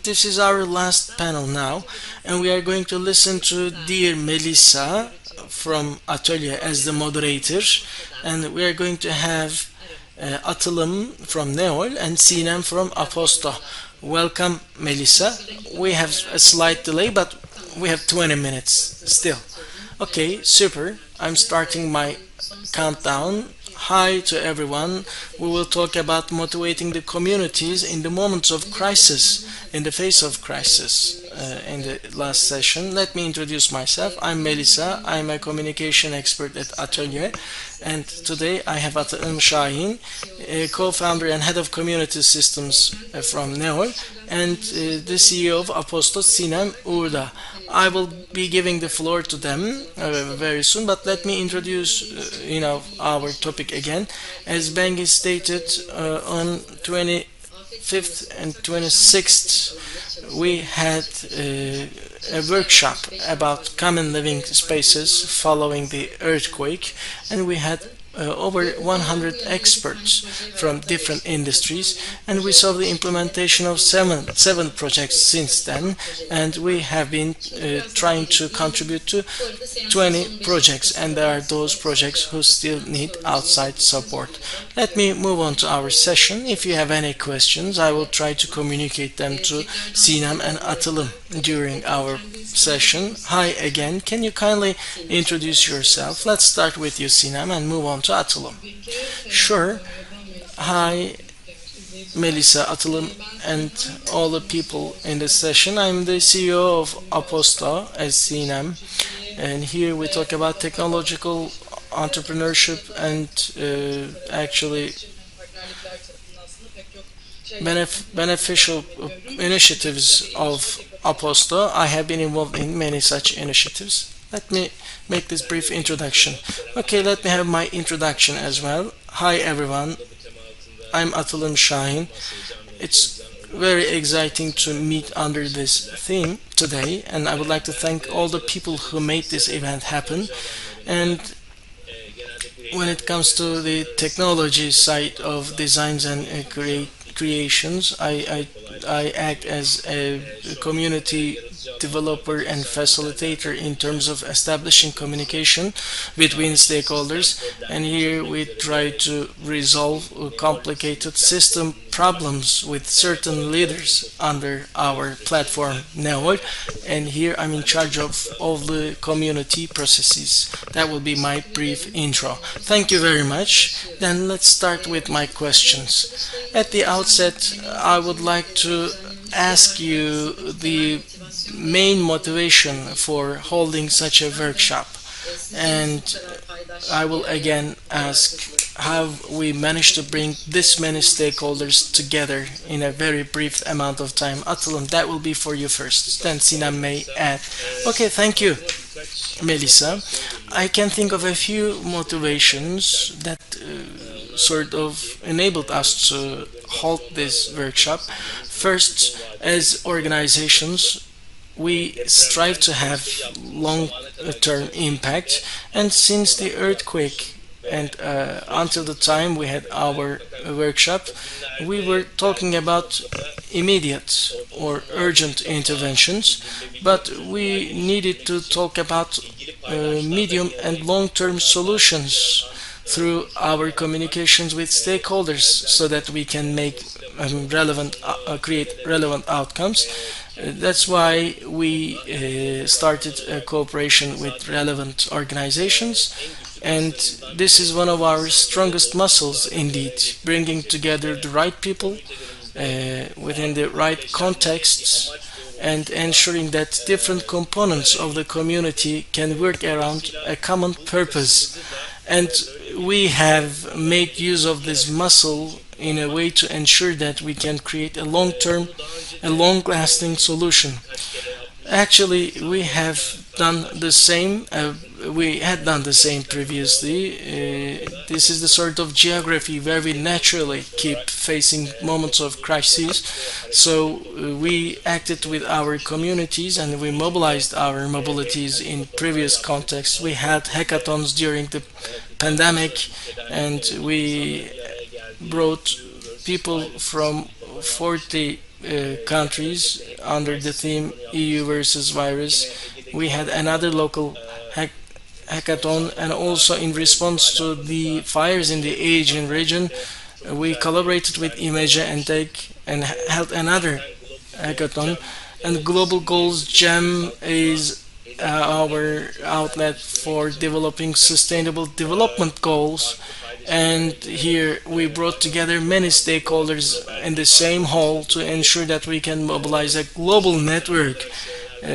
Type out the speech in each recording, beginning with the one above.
this is our last panel now, and we are going to listen to dear Melissa from ATÖLYE as the moderator, and we are going to have Atılım from Neol and Sinem from Aposto. Welcome, Melissa. We have a slight delay, but we have 20 minutes still. Okay, super. I'm starting my countdown. Hi to everyone. We will talk about motivating the communities in the moments of crisis, in the face of crisis. In the last session, let me introduce myself. I'm Melissa. I'm a communication expert at ATÖLYE, and today I have Atılım Şahin, co-founder and head of community systems from Neol, and the CEO of Aposto Sinem Uğurdağ. I will be giving the floor to them very soon, but let me introduce our topic again. As Bengi stated, on 25th and 26th we had a workshop about common living spaces following the earthquake, and we had over 100 experts from different industries, and we saw the implementation of seven projects since then, and we have been trying to contribute to 20 projects, and there are those projects who still need outside support. Let me move on to our session. If you have any questions, I will try to communicate them to Sinem and Atılım during our session. Hi again. Can you kindly introduce yourself? Let's start with you, Sinem, and move on to Atılım. Sure. Hi, Melissa, Atılım, and all the people in the session. I'm the CEO of Aposto as Sinem, and here we talk about technological entrepreneurship and actually beneficial initiatives of Aposto. I have been involved in many such initiatives. Let me make this brief introduction. Okay, let me have my introduction as well. Hi everyone, I'm Atılım Şahin. It's very exciting to meet under this theme today, and I would like to thank all the people who made this event happen. And when it comes to the technology side of designs and creations, I act as a community developer and facilitator in terms of establishing communication between stakeholders, and here we try to resolve complicated system problems with certain leaders under our platform Neol, and here I'm in charge of all the community processes. That will be my brief intro. Thank you very much. Then let's start with my questions. At the outset, I would like to ask you the main motivation for holding such a workshop, and I will again ask how we managed to bring this many stakeholders together in a very brief amount of time. Atılım, that will be for you first, then Sinem may add. Okay, thank you, Melissa. I can think of a few motivations that sort of enabled us to hold this workshop. First, as organizations, we strive to have long-term impact, and since the earthquake and until the time we had our workshop, we were talking about immediate or urgent interventions, but we needed to talk about medium and long-term solutions through our communications with stakeholders so that we can make create relevant outcomes. That's why we started a cooperation with relevant organizations, and this is one of our strongest muscles indeed, bringing together the right people within the right contexts and ensuring that different components of the community can work around a common purpose. And we have made use of this muscle in a way to ensure that we can create a long-term, a long-lasting solution. Actually, we have done the same. We had done the same previously. This is the sort of geography where we naturally keep facing moments of crises. So we acted with our communities and we mobilized our mobilities in previous contexts. We had hackathons during the pandemic, and we brought people from 40 countries under the theme EU versus virus. We had another local hackathon, and also in response to the fires in the Asian region, we collaborated with Image and Tech and held another hackathon. And Global Goals Jam is our outlet for developing sustainable development goals. And here we brought together many stakeholders in the same hall to ensure that we can mobilize a global network,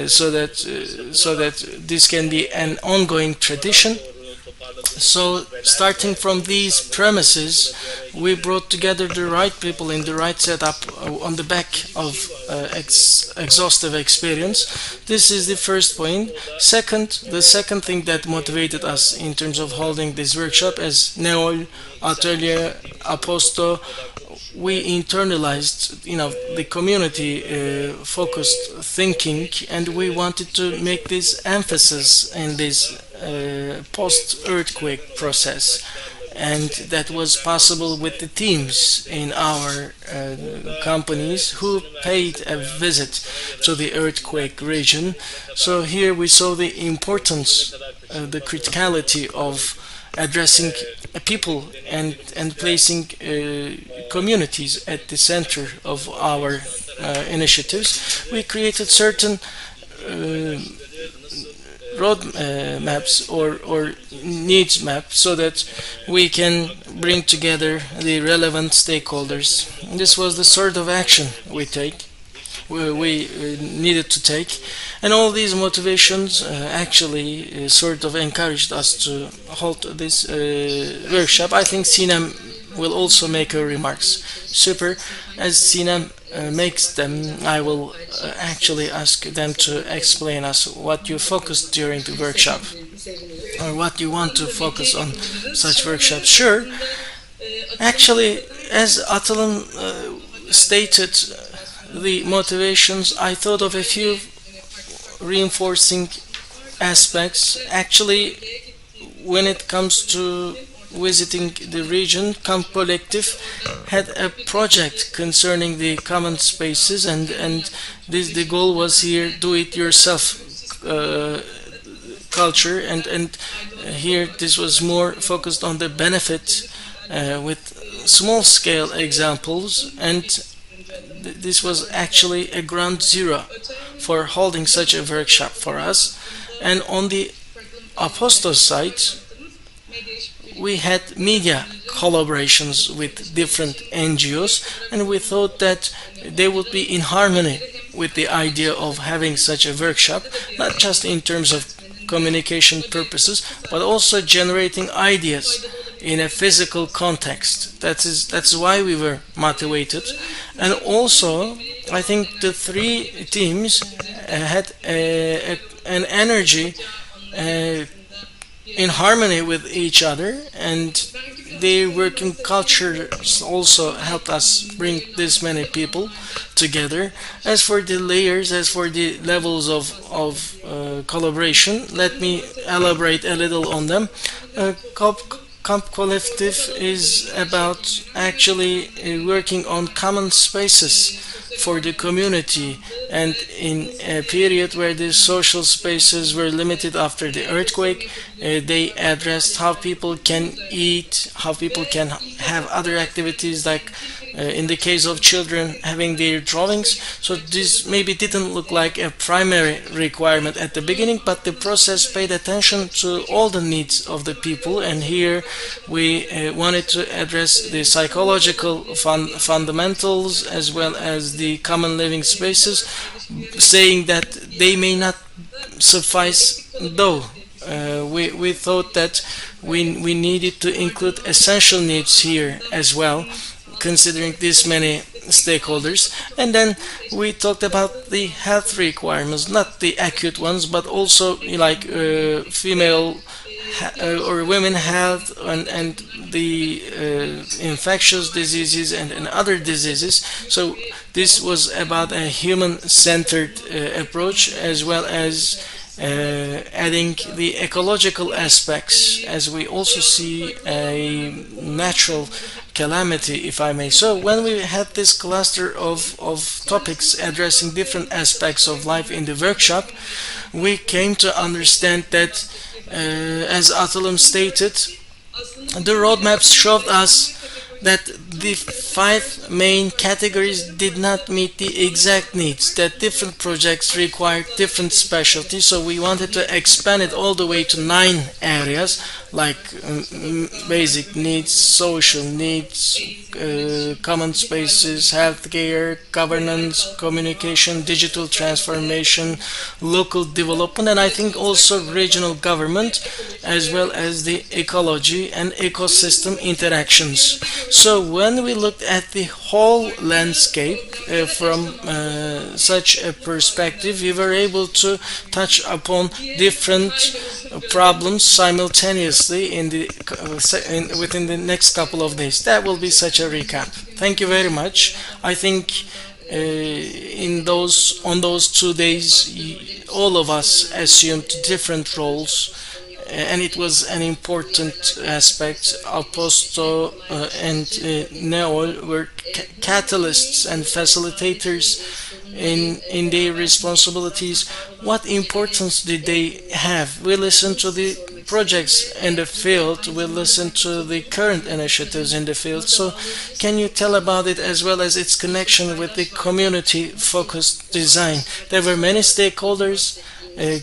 so that this can be an ongoing tradition. So, starting from these premises, we brought together the right people in the right setup on the back of exhaustive experience. This is the first point. The second thing that motivated us in terms of holding this workshop as Neol, ATÖLYE, Aposto, we internalized, the community focused thinking, and we wanted to make this emphasis in this post-earthquake process, and that was possible with the teams in our companies who paid a visit to the earthquake region. So here we saw the importance, the criticality of addressing people and placing communities at the center of our initiatives. We created certain road maps or needs maps so that we can bring together the relevant stakeholders. This was the sort of action we needed to take, and all these motivations actually sort of encouraged us to hold this workshop. I think Sinem will also make her remarks. Super. As Sinem makes them, I will actually ask them to explain us what you focused during the workshop, or what you want to focus on such workshops. Sure. Actually, as Atılım stated, the motivations, I thought of a few reinforcing aspects. Actually, when it comes to visiting the region, Camp Collective had a project concerning the common spaces, and the goal was here do-it-yourself culture, and here this was more focused on the benefit with small-scale examples, and this was actually a ground zero for holding such a workshop for us. And on the Aposto side, we had media collaborations with different NGOs, and we thought that they would be in harmony with the idea of having such a workshop, not just in terms of communication purposes, but also generating ideas in a physical context. That's why we were motivated. And also, I think the three teams had an energy in harmony with each other, and their working culture also helped us bring this many people together. As for the layers, as for the levels of collaboration, let me elaborate a little on them. Camp Collective is about actually working on common spaces for the community, and in a period where the social spaces were limited after the earthquake, they addressed how people can eat, how people can have other activities, like in the case of children having their drawings. So this maybe didn't look like a primary requirement at the beginning, but the process paid attention to all the needs of the people, and here we wanted to address the psychological fundamentals as well as the common living spaces, saying that they may not suffice, though we thought that we needed to include essential needs here as well, considering this many stakeholders. And then we talked about the health requirements, not the acute ones, but also like female or women health, and the infectious diseases and other diseases. So this was about a human-centered approach, as well as adding the ecological aspects, as we also see a natural calamity, if I may. So when we had this cluster of topics addressing different aspects of life in the workshop, we came to understand that, as Atılım stated, the roadmaps showed us that the 5 main categories did not meet the exact needs, that different projects required different specialties, so we wanted to expand it all the way to 9 areas, like basic needs, social needs, common spaces, healthcare, governance, communication, digital transformation, local development, and I think also regional government, as well as the ecology and ecosystem interactions. So when we looked at the whole landscape from such a perspective, we were able to touch upon different problems simultaneously within the next couple of days. That will be such a recap. Thank you very much. I think on those 2 days, all of us assumed different roles, and it was an important aspect. Aposto and Neol were catalysts and facilitators in their responsibilities. What importance did they have? We listened to the projects in the field, we listened to the current initiatives in the field. So can you tell about it, as well as its connection with the community-focused design? There were many stakeholders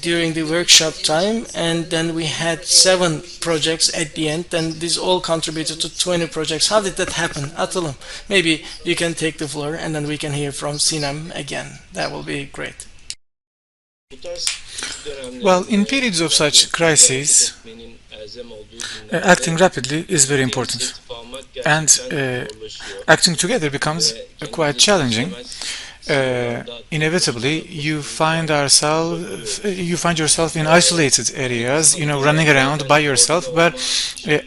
during the workshop time, and then we had 7 projects at the end, and these all contributed to 20 projects. How did that happen? Atılım, maybe you can take the floor, and then we can hear from Sinem again. That will be great. Well, in periods of such crises, acting rapidly is very important, and acting together becomes quite challenging. Inevitably, you find yourself in isolated areas, running around by yourself. But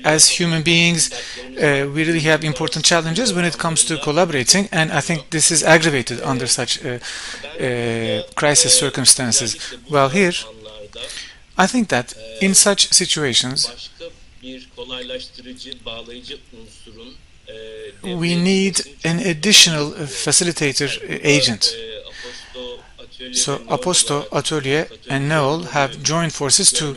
as human beings, we really have important challenges when it comes to collaborating, and I think this is aggravated under such crisis circumstances. Well, here, I think that in such situations, we need an additional facilitator agent. So Aposto, ATÖLYE, and Neol have joined forces to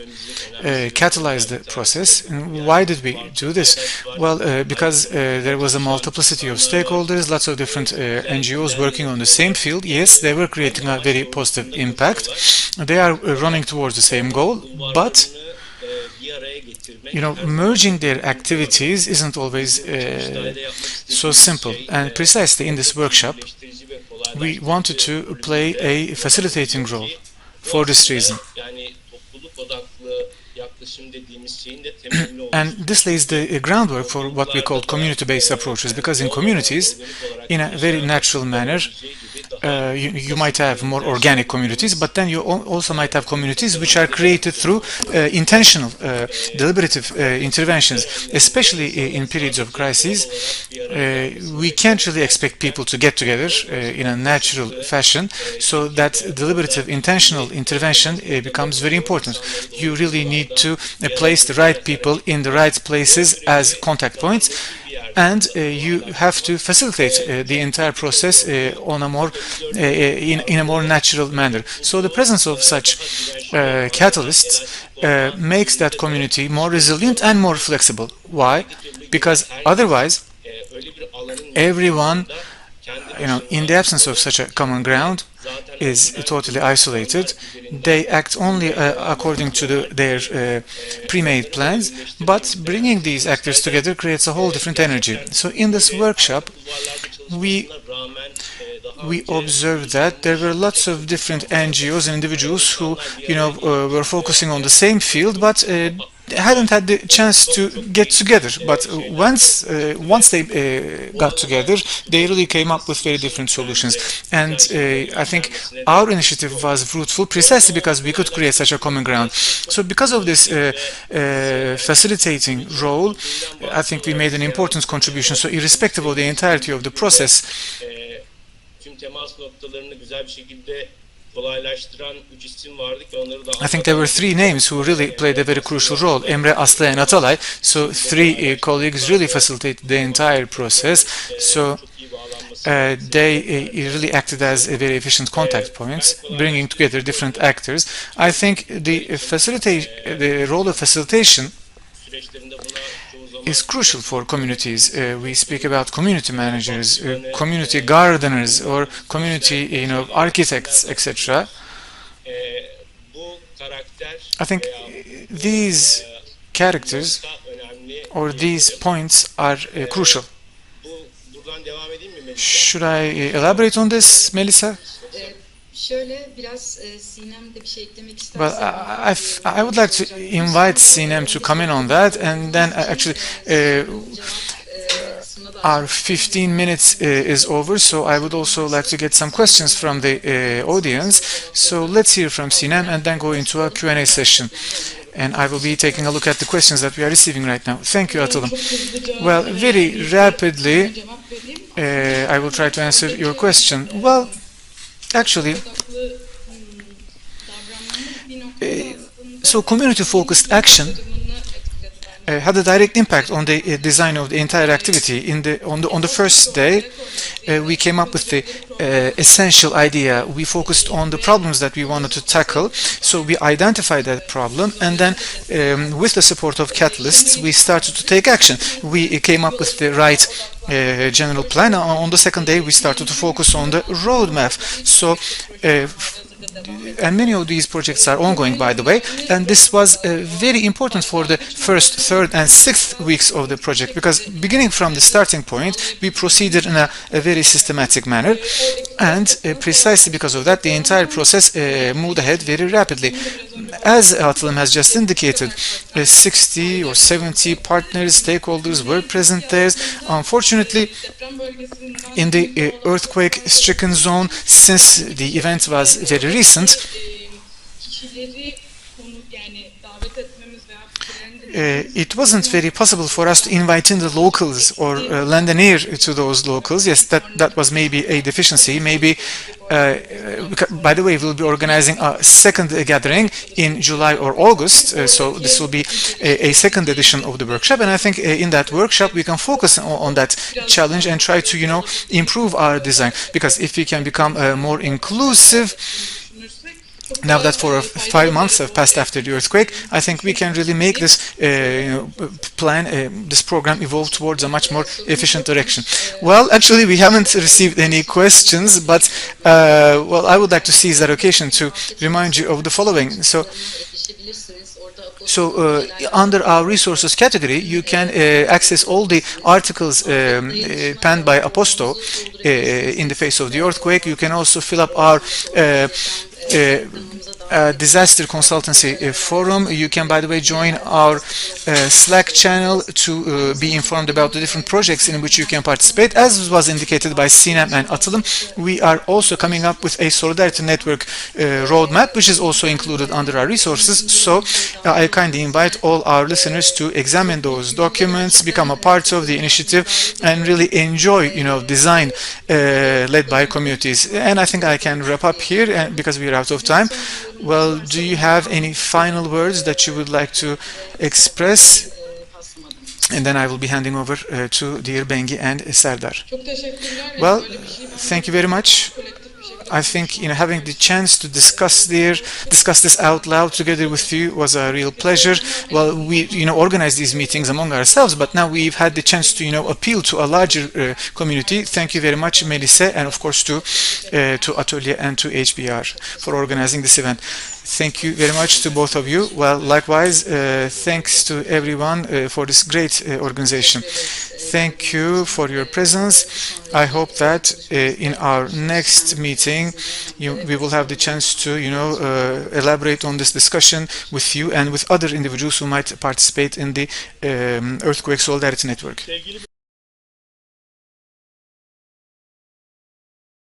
catalyze the process. And why did we do this? Well, because there was a multiplicity of stakeholders, lots of different NGOs working on the same field. Yes, they were creating a very positive impact. They are running towards the same goal, but merging their activities isn't always so simple. And precisely in this workshop, we wanted to play a facilitating role for this reason. And this lays the groundwork for what we call community-based approaches, because in communities, in a very natural manner, you might have more organic communities, but then you also might have communities which are created through intentional, deliberative interventions. Especially in periods of crises, we can't really expect people to get together in a natural fashion, so that deliberative, intentional intervention becomes very important. You really need to place the right people in the right places as contact points, and you have to facilitate the entire process on a more in a more natural manner. So the presence of such catalysts makes that community more resilient and more flexible. Why? Because otherwise, everyone, in the absence of such a common ground, is totally isolated. They act only according to their pre-made plans, but bringing these actors together creates a whole different energy. So in this workshop, we observed that there were lots of different NGOs and individuals who, were focusing on the same field, but hadn't had the chance to get together. But once they got together, they really came up with very different solutions. And I think our initiative was fruitful precisely because we could create such a common ground. So because of this facilitating role, I think we made an important contribution. So irrespective of the entirety of the process, kolaylaştıran 3 isim vardı ki onları da I think there were three names who really played a very crucial role, Emre, Aslı, and Atalay. So three colleagues really facilitated the entire process. So they really acted as a very efficient contact points, bringing together different actors. I think the role of facilitation süreçlerinde buna çoğu zaman is crucial for communities. We speak about community managers, community gardeners, or community, architects, etc. bu karakter I think veya these characters da önemli. or these points are crucial. Buradan devam edeyim mi Melisa? Should I elaborate on this, Melissa? Şöyle biraz Sinem de bir şey eklemek Well, isterse. I would like to invite Sinem to come in on that, and then actually our 15 minutes is over, so I would also like to get some questions from the audience. So let's hear from Sinem and then go into a Q&A session. And I will be taking a look at the questions that we are receiving right now. Thank you, Atılım. Well, very rapidly, I will try to answer your question. Well, actually, so community-focused action had a direct impact on the design of the entire activity. On the first day, we came up with the essential idea. We focused on the problems that we wanted to tackle. So we identified that problem, and then with the support of catalysts, we started to take action. We came up with the right general plan. On the second day, we started to focus on the roadmap. So and many of these projects are ongoing, by the way, and this was very important for the first, third, and sixth weeks of the project, because beginning from the starting point, we proceeded in a very systematic manner, and precisely because of that, the entire process moved ahead very rapidly. As Atılım has just indicated, 60 or 70 partners, stakeholders were present there. Unfortunately, in the earthquake-stricken zone, since the event was very recent, it wasn't very possible for us to invite in the locals or lend an ear to those locals. Yes, that was maybe a deficiency. Maybe, by the way, we'll be organizing a second gathering in July or August. So this will be a second edition of the workshop. And I think in that workshop we can focus on that challenge and try to, improve our design. Because if we can become more inclusive, now that 5 months have passed after the earthquake, I think we can really make this this program evolve towards a much more efficient direction. Well, actually, we haven't received any questions, but well, I would like to seize that occasion to remind you of the following. So under our resources category, you can access all the articles penned by Aposto in the face of the earthquake. You can also fill up our disaster consultancy forum. You can, by the way, join our Slack channel to be informed about the different projects in which you can participate. As was indicated by Sinem and Atılım, we are also coming up with a Solidarity Network roadmap, which is also included under our resources. So I kindly invite all our listeners to examine those documents, become a part of the initiative, and really enjoy, design led by communities. And I think I can wrap up here because we are out of time. Well, do you have any final words that you would like to express? And then I will be handing over to dear Bengi and Serdar. Well, thank you very much. I think having the chance to discuss this out loud together with you was a real pleasure. Well, we organize these meetings among ourselves, but now we've had the chance to appeal to a larger community. Thank you very much, Melisa, and of course to ATÖLYE and to HBR for organizing this event. Thank you very much to both of you. Well, likewise, thanks to everyone for this great organization. Thank you for your presence. I hope that in our next meeting we will have the chance to elaborate on this discussion with you and with other individuals who might participate in the Earthquake Solidarity Network.